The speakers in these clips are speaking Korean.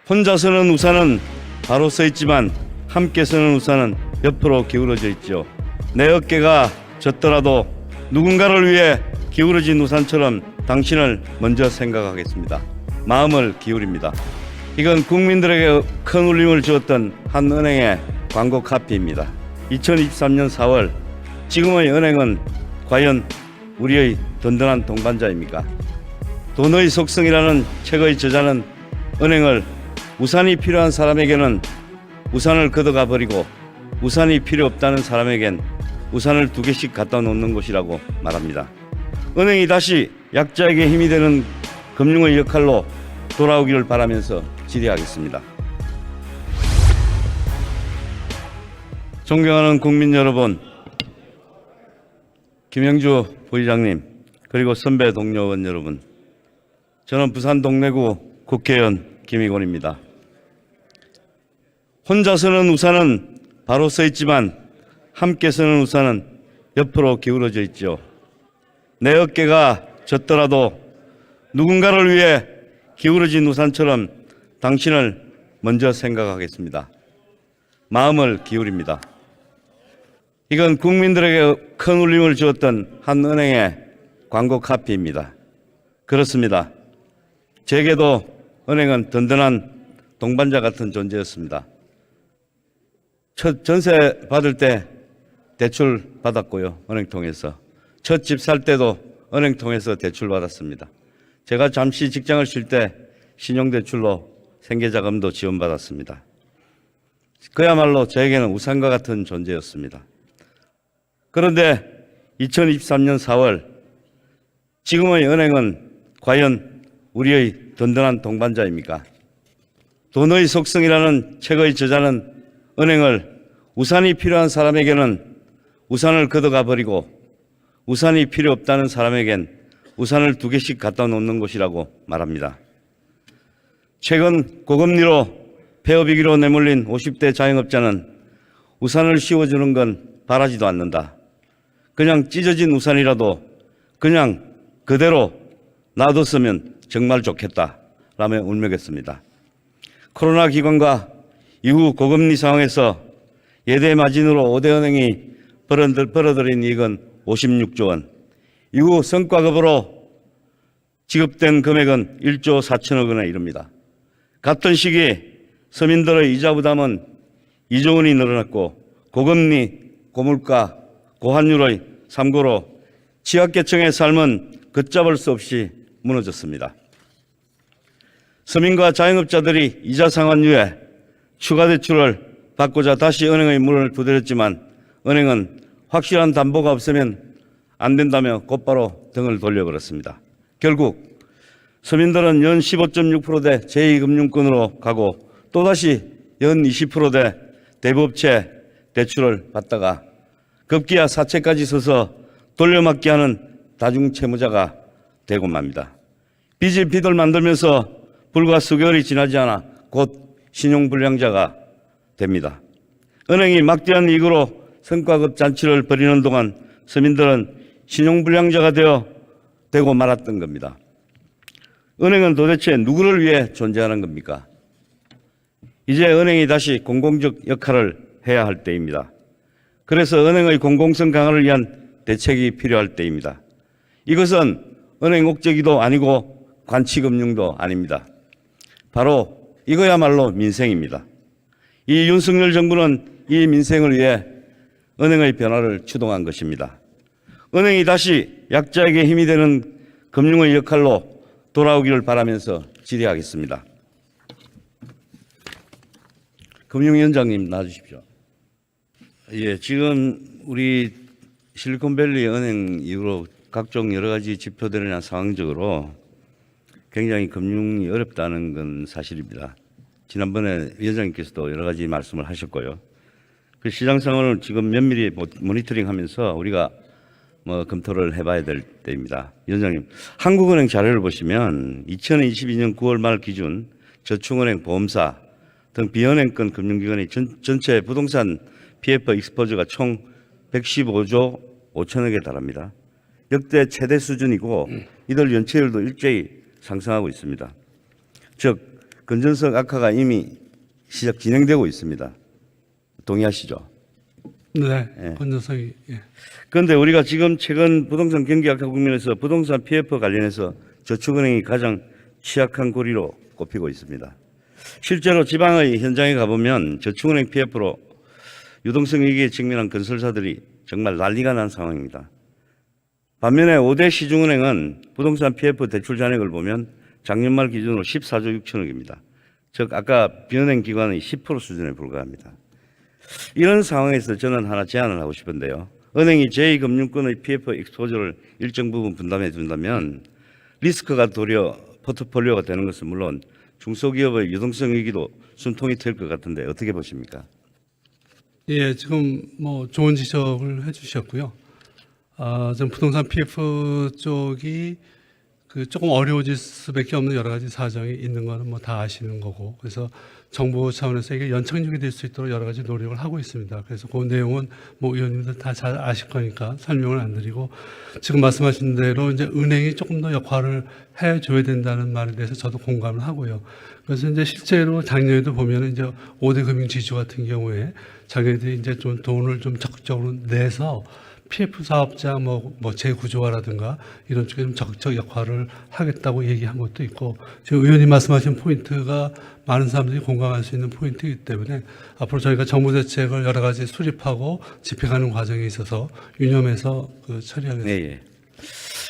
혼자 서는 우산은 바로 서 있지만 함께 서는 우산은 옆으로 기울어져 있죠. 내 어깨가 젖더라도 누군가를 위해 기울어진 우산처럼 당신을 먼저 생각하겠습니다. 마음을 기울입니다. 이건 국민들에게 큰 울림을 주었던 한 은행의 광고 카피입니다. 2023년 4월 지금의 은행은 과연 우리의 든든한 동반자입니까? 돈의 속성이라는 책의 저자는 은행을 우산이 필요한 사람에게는 우산을 걷어가 버리고 우산이 필요 없다는 사람에겐 우산을 2개씩 갖다 놓는 곳이라고 말합니다. 은행이 다시 약자에게 힘이 되는 금융의 역할로 돌아오기를 바라면서 질의하겠습니다. 존경하는 국민 여러분, 김영주 부의장님, 그리고 선배 동료 의원 여러분, 저는 부산 동래구 국회의원 김희곤입니다. 혼자 서는 우산은 바로 서 있지만 함께 서는 우산은 옆으로 기울어져 있죠. 내 어깨가 젖더라도 누군가를 위해 기울어진 우산처럼 당신을 먼저 생각하겠습니다. 마음을 기울입니다. 이건 국민들에게 큰 울림을 주었던 한 은행의 광고 카피입니다. 그렇습니다. 제게도 은행은 든든한 동반자 같은 존재였습니다. 첫 전세 받을 때 대출 받았고요. 은행 통해서. 첫 집 살 때도 은행 통해서 대출 받았습니다. 제가 잠시 직장을 쉴 때 신용대출로 생계자금도 지원받았습니다. 그야말로 저에게는 우산과 같은 존재였습니다. 그런데 2023년 4월 지금의 은행은 과연 우리의 든든한 동반자입니까? 돈의 속성이라는 책의 저자는 은행을 우산이 필요한 사람에게는 우산을 걷어가 버리고 우산이 필요 없다는 사람에겐 우산을 2개씩 갖다 놓는 곳이라고 말합니다. 최근 고금리로 폐업위기로 내몰린 50대 자영업자는 우산을 씌워주는 건 바라지도 않는다. 그냥 찢어진 우산이라도 그냥 그대로 놔뒀으면 정말 좋겠다 라며 울먹였습니다. 코로나 기간과 이후 고금리 상황에서 예대 마진으로 5대 은행이 벌어들인 이익은 56조 원, 이후 성과급으로 지급된 금액은 1조 4천억 원에 이릅니다. 같은 시기 서민들의 이자 부담은 2조 원이 늘어났고 고금리, 고물가, 고환율의 삼고로 취약계층의 삶은 걷잡을 수 없이 무너졌습니다. 서민과 자영업자들이 이자 상환유예, 추가 대출을 받고자 다시 은행의 문을 두드렸지만 은행은 확실한 담보가 없으면 안 된다며 곧바로 등을 돌려버렸습니다. 결국 서민들은 연 15.6%대 제2금융권으로 가고 또다시 연 20%대 대부업체 대출을 받다가 급기야 사채까지 서서 돌려막기 하는 다중채무자가 되고 맙니다. 빚을 빚을 만들면서 불과 수개월이 지나지 않아 곧 신용불량자가 됩니다. 은행이 막대한 이익으로 성과급 잔치를 벌이는 동안 서민들은 신용불량자가 되고 말았던 겁니다. 은행은 도대체 누구를 위해 존재하는 겁니까? 이제 은행이 다시 공공적 역할을 해야 할 때입니다. 그래서 은행의 공공성 강화를 위한 대책이 필요할 때입니다. 이것은 은행 옥죄기도 아니고 관치금융도 아닙니다. 바로 이거야말로 민생입니다. 이 윤석열 정부는 이 민생을 위해 은행의 변화를 추동한 것입니다. 은행이 다시 약자에게 힘이 되는 금융의 역할로 돌아오기를 바라면서 질의하겠습니다. 금융위원장님 나와주십시오. 예, 지금 우리 실리콘밸리 은행 이후로 각종 여러 가지 지표들이나 상황적으로 굉장히 금융이 어렵다는 건 사실입니다. 지난번에 위원장님께서도 여러 가지 말씀을 하셨고요. 그 시장 상황을 지금 면밀히 모니터링하면서 우리가 검토를 해봐야 될 때입니다. 위원장님, 한국은행 자료를 보시면 2022년 9월 말 기준 저축은행, 보험사 등 비은행권 금융기관의 전체 부동산 PF 익스포저가 총 115조 5천억에 달합니다. 역대 최대 수준이고 이들 연체율도 일제히 상승하고 있습니다. 즉 건전성 악화가 이미 진행되고 있습니다. 동의하시죠? 네, 예. 건전성이. 예. 그런데 우리가 지금 최근 부동산 경기 악화 국면에서 부동산 PF 관련해서 저축은행이 가장 취약한 고리로 꼽히고 있습니다. 실제로 지방의 현장에 가보면 저축은행 PF로 유동성 위기에 직면한 건설사들이 정말 난리가 난 상황입니다. 반면에 5대 시중은행은 부동산 PF 대출 잔액을 보면 작년 말 기준으로 14조 6천억입니다. 즉 아까 비은행 기관의 10% 수준에 불과합니다. 이런 상황에서 저는 하나 제안을 하고 싶은데요. 은행이 제2금융권의 PF 익스포저를 일정 부분 분담해 준다면 리스크가 도리어 포트폴리오가 되는 것은 물론 중소기업의 유동성 위기도 숨통이 트일 것 같은데 어떻게 보십니까? 예, 지금 뭐 좋은 지적을 해주셨고요. 좀 부동산 PF 쪽이 그 조금 어려워질 수밖에 없는 여러 가지 사정이 있는 거는 뭐 다 아시는 거고, 그래서 정부 차원에서 이게 연착륙이 될 수 있도록 여러 가지 노력을 하고 있습니다. 그래서 그 내용은 뭐 의원님들 다 잘 아실 거니까 설명을 안 드리고, 지금 말씀하신 대로 이제 은행이 조금 더 역할을 해줘야 된다는 말에 대해서 저도 공감을 하고요. 그래서 이제 실제로 작년에도 보면 이제 5대 금융지주 같은 경우에 자기들이 이제 좀 돈을 좀 적극적으로 내서 PF 사업자 뭐 재구조화라든가 이런 쪽에 좀 적극적 역할을 하겠다고 얘기한 것도 있고, 지금 의원님 말씀하신 포인트가 많은 사람들이 공감할 수 있는 포인트이기 때문에 앞으로 저희가 정부 대책을 여러 가지 수립하고 집행하는 과정에 있어서 유념해서 처리하겠습니다. 네, 예.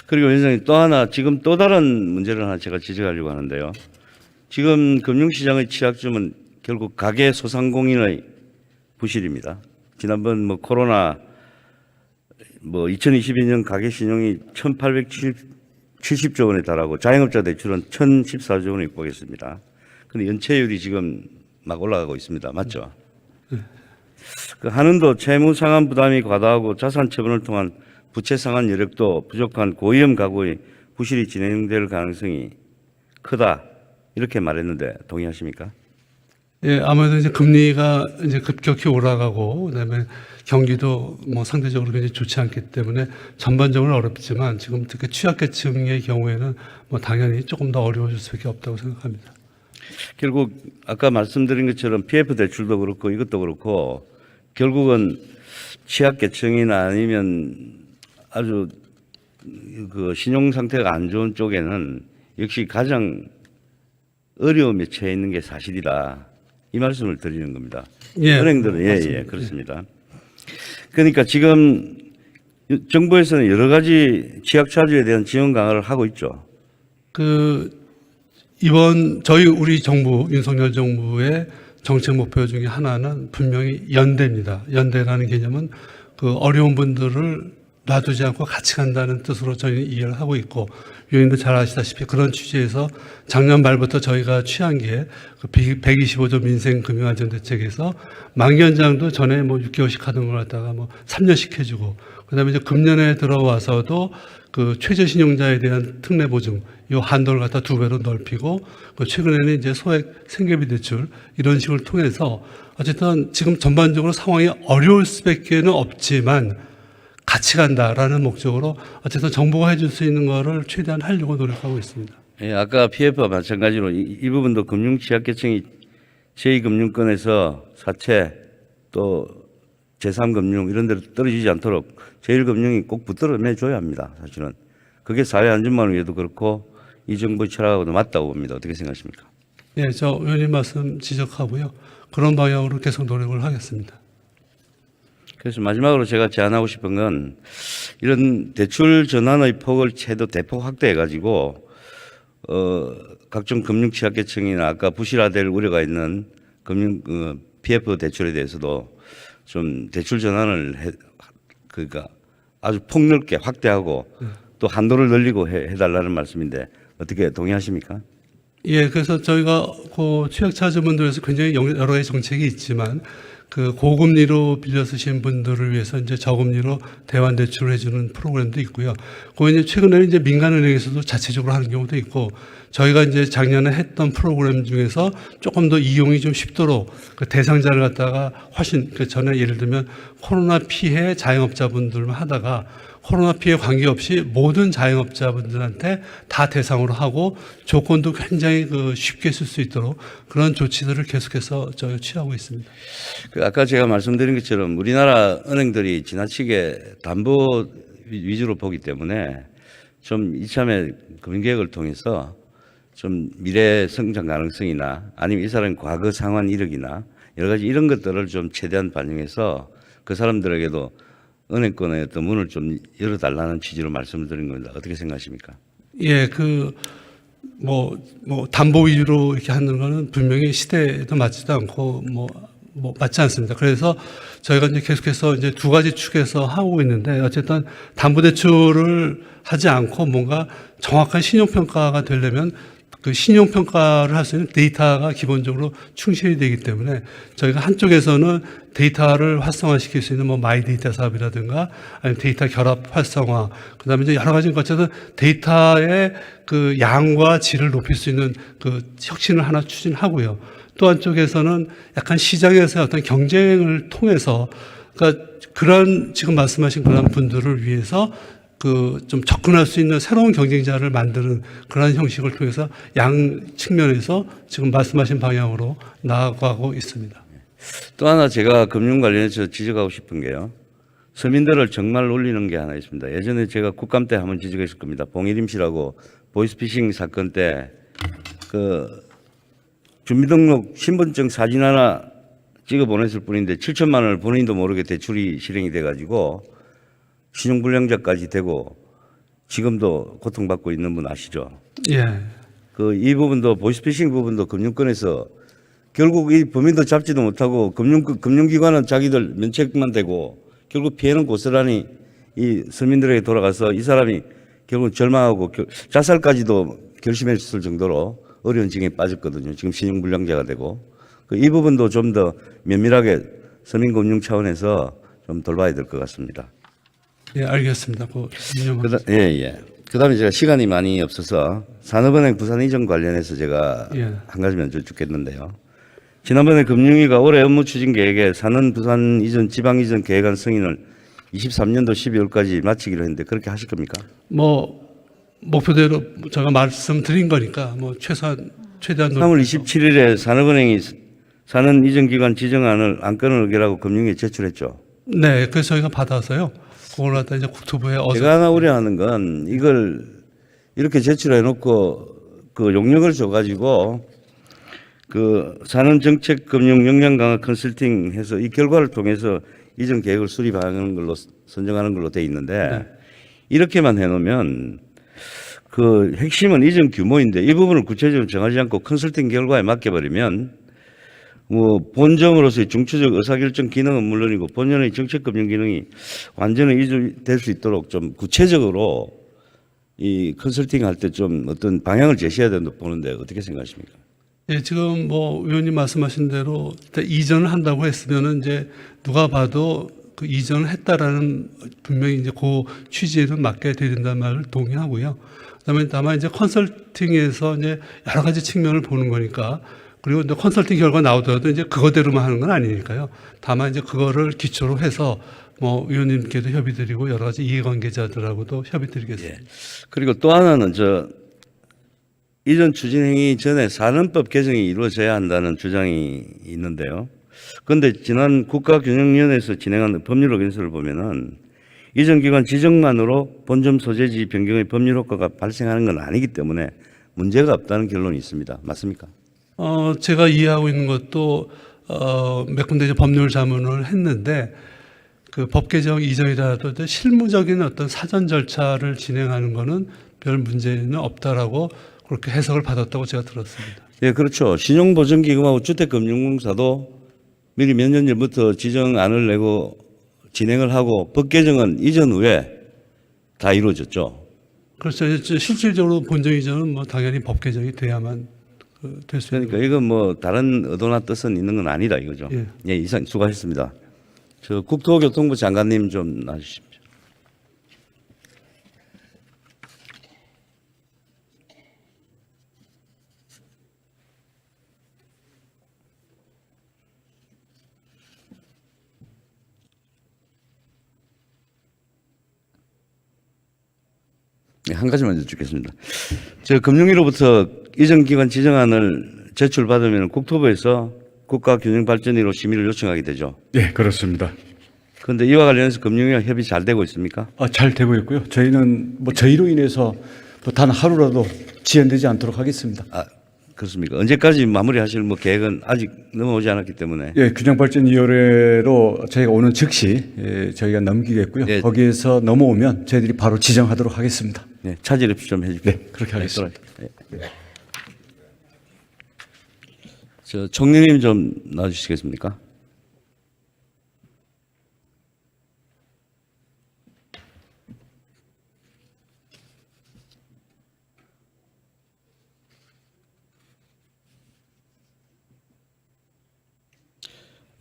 그리고 위원장님 또 하나 지금 또 다른 문제를 하나 제가 지적하려고 하는데요. 지금 금융시장의 취약점은 결국 가계 소상공인의 부실입니다. 지난번 뭐 코로나 2022년 가계 신용이 1,870조 원에 달하고 자영업자 대출은 1,014조 원에 육박했습니다. 그런데 연체율이 지금 막 올라가고 있습니다. 맞죠? 그 한은도 채무 상환 부담이 과다하고 자산 처분을 통한 부채 상환 여력도 부족한 고위험 가구의 부실이 진행될 가능성이 크다. 이렇게 말했는데 동의하십니까? 예, 아무래도 이제 금리가 이제 급격히 올라가고, 그다음에 경기도 뭐 상대적으로 굉장히 좋지 않기 때문에 전반적으로 어렵지만 지금 특히 취약계층의 경우에는 뭐 당연히 조금 더 어려워질 수밖에 없다고 생각합니다. 결국 아까 말씀드린 것처럼 PF 대출도 그렇고 이것도 그렇고 결국은 취약계층이나 아니면 아주 그 신용 상태가 안 좋은 쪽에는 역시 가장 어려움에 처해 있는 게 사실이다. 이 말씀을 드리는 겁니다. 예, 은행들은 맞습니다. 예, 그렇습니다. 그러니까 지금 정부에서는 여러 가지 취약차주에 대한 지원 강화를 하고 있죠. 이번 우리 정부 윤석열 정부의 정책 목표 중에 하나는 분명히 연대입니다. 연대라는 개념은 그 어려운 분들을 놔두지 않고 같이 간다는 뜻으로 저희는 이해를 하고 있고, 위원님도 잘 아시다시피 그런 취지에서 작년 말부터 저희가 취한 게 125조 민생금융안전대책에서 만기연장도 전에 뭐 6개월씩 하던 걸 갖다가 뭐 3년씩 해주고, 그다음에 이제 금년에 들어와서도 그 최저신용자에 대한 특례 보증 이 한도를 갖다 2배로 넓히고, 최근에는 이제 소액 생계비 대출 이런 식을 통해서 어쨌든 지금 전반적으로 상황이 어려울 수밖에는 없지만 같이 간다라는 목적으로 어쨌든 정부가 해줄 수 있는 거를 최대한 하려고 노력하고 있습니다. 예, 아까 PF와 마찬가지로 이 부분도 금융 취약계층이 제2금융권에서 사채 또 제3금융 이런 데로 떨어지지 않도록 제1금융이 꼭 붙들어 매줘야 합니다. 사실은 그게 사회 안전망을 위해도 그렇고 이 정부의 철학하고도 맞다고 봅니다. 어떻게 생각하십니까? 네, 저 의원님 말씀 지적하고요. 그런 방향으로 계속 노력을 하겠습니다. 그래서 마지막으로 제가 제안하고 싶은 건 이런 대출 전환의 폭을 대폭 확대해가지고 각종 금융 취약계층이나 아까 부실화될 우려가 있는 금융 PF 대출에 대해서도 좀 대출 전환을 그러니까 아주 폭넓게 확대하고 또 한도를 늘리고 해달라는 말씀인데 어떻게 동의하십니까? 예, 그래서 저희가 그 취약차주분들에서 굉장히 여러 가지 정책이 있지만 그 고금리로 빌려 쓰신 분들을 위해서 이제 저금리로 대환 대출을 해주는 프로그램도 있고요. 그 이제 최근에는 이제 민간은행에서도 자체적으로 하는 경우도 있고, 저희가 이제 작년에 했던 프로그램 중에서 조금 더 이용이 좀 쉽도록 그 대상자를 갖다가 훨씬 그 전에 예를 들면 코로나 피해 자영업자분들만 하다가 코로나 피해 관계없이 모든 자영업자분들한테 다 대상으로 하고 조건도 굉장히 쉽게 쓸 수 있도록 그런 조치들을 계속해서 저희 취하고 있습니다. 아까 제가 말씀드린 것처럼 우리나라 은행들이 지나치게 담보 위주로 보기 때문에 좀 이참에 금융개혁을 통해서 좀 미래 성장 가능성이나 아니면 이 사람의 과거 상환 이력이나 여러 가지 이런 것들을 좀 최대한 반영해서 그 사람들에게도 은행권의 어떤 문을 좀 열어달라는 취지로 말씀을 드린 겁니다. 어떻게 생각하십니까? 예, 담보 위주로 이렇게 하는 거는 분명히 시대에도 맞지도 않고 맞지 않습니다. 그래서 저희가 이제 계속해서 이제 두 가지 축에서 하고 있는데 어쨌든 담보대출을 하지 않고 뭔가 정확한 신용평가가 되려면 그 신용평가를 할 수 있는 데이터가 기본적으로 충실이 되기 때문에 저희가 한쪽에서는 데이터를 활성화시킬 수 있는 마이 데이터 사업이라든가 아니면 데이터 결합 활성화, 그 다음에 이제 여러 가지 것처럼 데이터의 그 양과 질을 높일 수 있는 그 혁신을 하나 추진하고요. 또 한쪽에서는 약간 시장에서 어떤 경쟁을 통해서 그러니까 그런 지금 말씀하신 그런 분들을 위해서 좀 접근할 수 있는 새로운 경쟁자를 만드는 그런 형식을 통해서 양 측면에서 지금 말씀하신 방향으로 나아가고 있습니다. 또 하나 제가 금융 관련해서 지적하고 싶은 게요. 서민들을 정말 놀리는 게 하나 있습니다. 예전에 제가 국감 때 한번 지적했을 겁니다. 봉일임 씨라고 보이스피싱 사건 때 주민등록 신분증 사진 하나 찍어 보냈을 뿐인데 7천만 원을 본인도 모르게 대출이 실행이 돼가지고 신용불량자까지 되고 지금도 고통받고 있는 분 아시죠? 예. 이 부분도 보이스피싱 부분도 금융권에서 결국 이 범인도 잡지도 못하고 금융기관은 자기들 면책만 되고 결국 피해는 고스란히 이 서민들에게 돌아가서 이 사람이 결국 절망하고 자살까지도 결심했을 정도로 어려운 징에 빠졌거든요. 지금 신용불량자가 되고 이 부분도 좀 더 면밀하게 서민금융 차원에서 좀 돌봐야 될 것 같습니다. 예, 알겠습니다. 그다음에 제가 시간이 많이 없어서 산업은행 부산 이전 관련해서 제가 예. 한 가지만 여쭙겠는데요. 지난번에 금융위가 올해 업무 추진 계획에 산업 부산 이전 지방 이전 계획안 승인을 23년도 12월까지 마치기로 했는데 그렇게 하실 겁니까? 목표대로 제가 말씀드린 거니까 최대한 3월 27일에 산업은행이 산업 이전 기관 지정안을 안건을 의결하고 금융위에 제출했죠. 네, 그래서 저희가 받아서요. 그걸 갖다 이제 국토부에 제가 하나 우려하는 건 이걸 이렇게 제출해 놓고 용역을 줘가지고 산업정책금융 역량 강화 컨설팅 해서 이 결과를 통해서 이전 계획을 수립하는 걸로 선정하는 걸로 돼 있는데 네. 이렇게만 해놓으면 핵심은 이전 규모인데 이 부분을 구체적으로 정하지 않고 컨설팅 결과에 맡겨버리면 본점으로서의 중추적 의사결정 기능은 물론이고 본연의 정책금융 기능이 완전히 이주될 수 있도록 좀 구체적으로 이 컨설팅 할 때 좀 어떤 방향을 제시해야 된다고 보는데 어떻게 생각하십니까? 예, 지금 의원님 말씀하신 대로 이전을 한다고 했으면은 이제 누가 봐도 그 이전을 했다라는 분명히 이제 그 취지에는 맞게 돼야 된다는 말을 동의하고요. 그다음에 다만 이제 컨설팅에서 이제 여러 가지 측면을 보는 거니까 그리고 또 컨설팅 결과 나오더라도 이제 그거대로만 하는 건 아니니까요. 다만 이제 그거를 기초로 해서 의원님께도 협의드리고 여러 가지 이해관계자들하고도 협의드리겠습니다. 예. 그리고 또 하나는 이전 추진행위 전에 산업법 개정이 이루어져야 한다는 주장이 있는데요. 그런데 지난 국가균형위원회에서 진행한 법률 의견서를 보면은 이전 기관 지정만으로 본점 소재지 변경의 법률 효과가 발생하는 건 아니기 때문에 문제가 없다는 결론이 있습니다. 맞습니까? 제가 이해하고 있는 것도 몇 군데 이제 법률 자문을 했는데 그 법 개정 이전이라도 실무적인 어떤 사전 절차를 진행하는 거는 별 문제는 없다라고 그렇게 해석을 받았다고 제가 들었습니다. 예, 그렇죠. 신용보증기금하고 주택금융공사도 미리 몇 년 전부터 지정안을 내고 진행을 하고 법 개정은 이전 후에 다 이루어졌죠. 그렇죠. 실질적으로 본정 이전은 당연히 법 개정이 돼야만 될 수 있는. 그러니까 이건 다른 의도나 뜻은 있는 건 아니다 이거죠. 예. 예, 이상 수고하셨습니다. 국토교통부 장관님 좀 나와주십시오. 네, 한 가지만 여쭙겠습니다. 저 금융위로부터 이전 기관 지정안을 제출받으면 국토부에서 국가균형발전위로 심의를 요청하게 되죠. 예, 그렇습니다. 그런데 이와 관련해서 금융위와 협의 잘 되고 있습니까? 잘 되고 있고요. 저희는 뭐 저희로 인해서 단 하루라도 지연되지 않도록 하겠습니다. 그렇습니까? 언제까지 마무리하실 뭐 계획은 아직 넘어오지 않았기 때문에. 예, 균형발전위원회로 저희가 오는 즉시 저희가 넘기겠고요. 예. 거기에서 넘어오면 저희들이 바로 지정하도록 하겠습니다. 네, 차질 없이 좀 해주십시오. 네, 그렇게 하겠습니다. 네. 저 총리님 좀 나와주시겠습니까?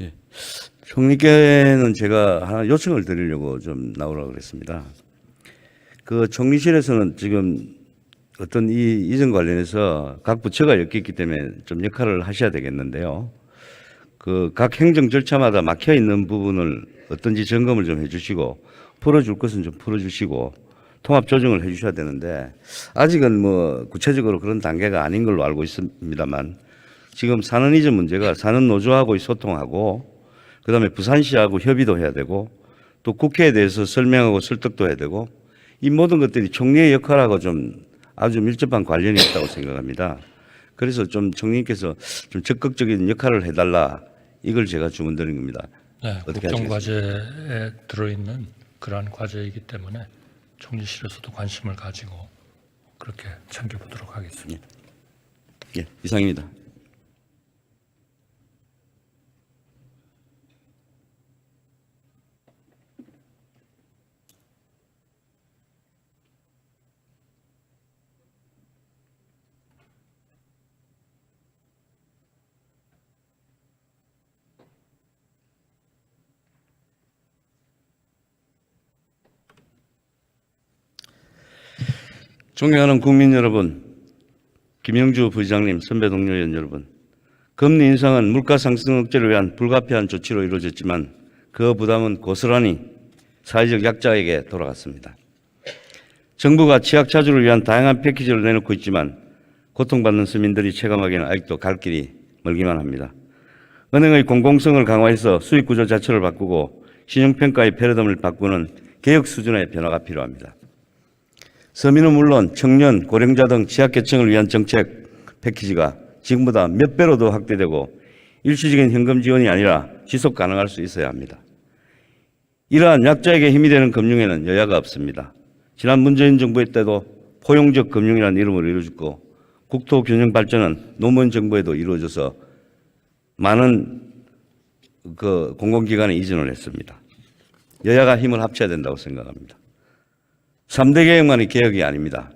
예. 총리께는 제가 하나 요청을 드리려고 좀 나오라고 그랬습니다. 그 총리실에서는 지금 어떤 이 이전 관련해서 각 부처가 엮였기 때문에 좀 역할을 하셔야 되겠는데요. 그 각 행정 절차마다 막혀 있는 부분을 어떤지 점검을 좀 해주시고 풀어줄 것은 좀 풀어주시고 통합 조정을 해주셔야 되는데 아직은 뭐 구체적으로 그런 단계가 아닌 걸로 알고 있습니다만 지금 산업 이전 문제가 산업 노조하고 소통하고 그다음에 부산시하고 협의도 해야 되고 또 국회에 대해서 설명하고 설득도 해야 되고 이 모든 것들이 총리의 역할하고 좀 아주 밀접한 관련이 있다고 생각합니다. 그래서 좀 총리께서 좀 적극적인 역할을 해달라 이걸 제가 주문드린 겁니다. 네, 어떻게 국정과제에 들어있는 그러한 과제이기 때문에 총리실에서도 관심을 가지고 그렇게 챙겨보도록 하겠습니다. 예, 이상입니다. 존경하는 국민 여러분, 김영주 부의장님, 선배 동료위원 여러분, 금리 인상은 물가 상승 억제를 위한 불가피한 조치로 이루어졌지만 그 부담은 고스란히 사회적 약자에게 돌아갔습니다. 정부가 취약 차주를 위한 다양한 패키지를 내놓고 있지만 고통받는 서민들이 체감하기에는 아직도 갈 길이 멀기만 합니다. 은행의 공공성을 강화해서 수익구조 자체를 바꾸고 신용평가의 패러다임을 바꾸는 개혁 수준의 변화가 필요합니다. 서민은 물론 청년, 고령자 등 취약계층을 위한 정책 패키지가 지금보다 몇 배로 더 확대되고 일시적인 현금 지원이 아니라 지속 가능할 수 있어야 합니다. 이러한 약자에게 힘이 되는 금융에는 여야가 없습니다. 지난 문재인 정부 때도 포용적 금융이라는 이름으로 이루어졌고 국토균형 발전은 노무현 정부에도 이루어져서 많은 그 공공기관에 이전을 했습니다. 여야가 힘을 합쳐야 된다고 생각합니다. 3대 개혁만이 개혁이 아닙니다.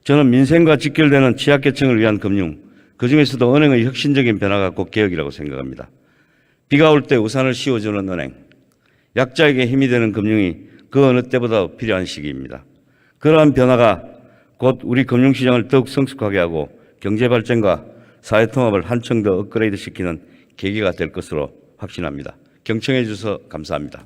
저는 민생과 직결되는 취약계층을 위한 금융, 그중에서도 은행의 혁신적인 변화가 꼭 개혁이라고 생각합니다. 비가 올 때 우산을 씌워주는 은행, 약자에게 힘이 되는 금융이 그 어느 때보다 필요한 시기입니다. 그러한 변화가 곧 우리 금융시장을 더욱 성숙하게 하고 경제발전과 사회통합을 한층 더 업그레이드 시키는 계기가 될 것으로 확신합니다. 경청해 주셔서 감사합니다.